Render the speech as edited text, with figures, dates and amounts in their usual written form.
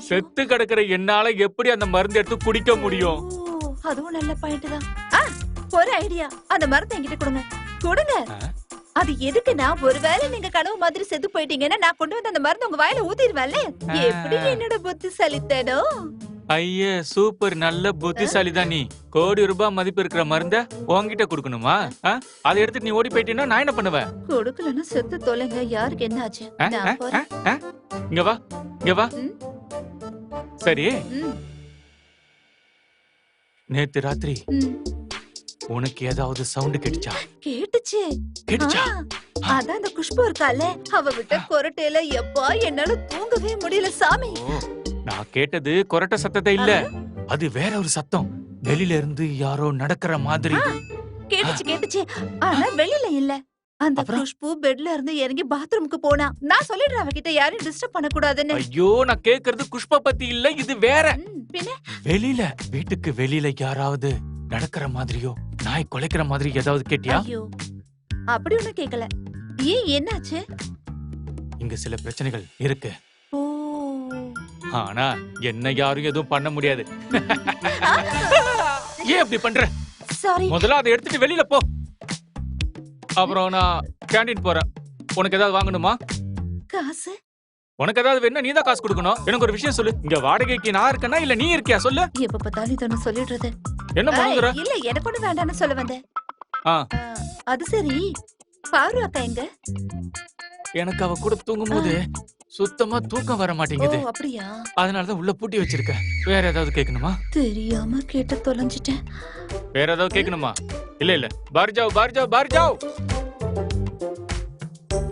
செத்து கிடக்குற என்னால எப்படி அந்த மருந்து எடுத்து குடிக்க முடியும்? அதுவும் நல்ல பாயிண்ட் தான். ஒரு ஐடியா, அந்த மருந்து என்கிட்ட கொடுங்க. கொடுங்க. அது எதுக்குன்னா, ஒருவேளை நீங்க கனவு மாதிரி செத்து போயிட்டீங்கன்னா நான் கொண்டு வந்து அந்த மருந்து உங்க வாயில ஊத்திடுவேன்ல. எப்படி என்னோட புத்திசாலித்தனம்? ஐயே சூப்பர், நல்ல புத்திசாலி தான் நீ. கோடி ரூபாய் மதிப்பு இருக்கிற மருந்த உன்கிட்ட கொடுக்கணுமா? அதை எடுத்து நீ ஓடி போயிட்டீன்னா நான் என்ன பண்ணுவேன்? கொடுக்கலன்னா செத்து தொலைங்க. யாருக்கு என்ன ஆச்சு? இங்க வா, இங்க வா. சரி, நேத்து ராத்திரி உனக்கு ஏதாவது சவுண்ட் கேட்டுச்சா? கேட்டுச்சு. கேட்டுச்சா? அதான் அந்த குஷ்பு இருக்கால, அவ விட்ட கொரட்டையில எப்பா என்னால தூங்கவே முடியல சாமி. நான் கேட்டது கொரட்டை சத்தத்தை இல்ல, அது வேற ஒரு சத்தம். வெளியில இருந்து யாரோ நடக்கிற மாதிரி. கேட்டுச்சு கேட்டுச்சு, ஆனா வெளியில இல்ல. அந்த குஷ்பு பெட்ல இருந்து இறங்கி பாத்ரூமுக்கு போனா. நான் சொல்லிடுறேன் அவகிட்ட யாரையும் டிஸ்டர்ப் பண்ண கூடாதுன்னு. ஐயோ, நான் கேக்குறது குஷ்ப பத்தி இல்ல, இது வேற. பின்ன வெளியில, வீட்டுக்கு வெளியில யாராவது நடக்கிற மாதிரியோ நாய் குலைக்கிற மாதிரி ஏதாவது கேட்டியா? ஐயோ, அப்படி ஒண்ணும் கேக்கல. ஏன், என்னாச்சு? இங்க சில பிரச்சனைகள் இருக்கு. ஆனா என்ன யாரும் எதுவும் பண்ண முடியாது. ஏன் அப்படி பண்ற? சாரி. முதல்ல அதை எடுத்துட்டு வெளியில போ. அப்புறம் நான் கேண்டீன் போறேன். உனக்கு ஏதாவது வாங்கணுமா? காசு? உனக்கு ஏதாவது வேணா நீ தான் காசு கொடுக்கணும். எனக்கு ஒரு விஷயம் சொல்லு, இங்க வாடகைக்கு நான் இருக்கேனா இல்ல நீ இருக்கியா? சொல்லு. எப்ப பார்த்தாலும் இதொன்னு சொல்லிடுறது. என்ன பண்ணுங்கற? இல்ல, எனக்கு ஒண்ணு வேண்டாம்னு சொல்ல வந்தேன். அது சரி, பாரு அக்கா எங்க? எனக்கு அவ கூட தூங்கும்போது சுத்தமா தூக்கம் வர மாட்டேங்குது. அப்படியா? அதனாலதான் உள்ள பூட்டி வச்சிருக்கேன். வேற ஏதாவது கேட்கணுமா? தெரியாம கேட்டு தொலைஞ்சிட்டேன். வேற ஏதாவது கேட்கணுமா? இல்ல இல்ல, பார் ஜாவ் பார் ஜாவ் பார் ஜாவ்.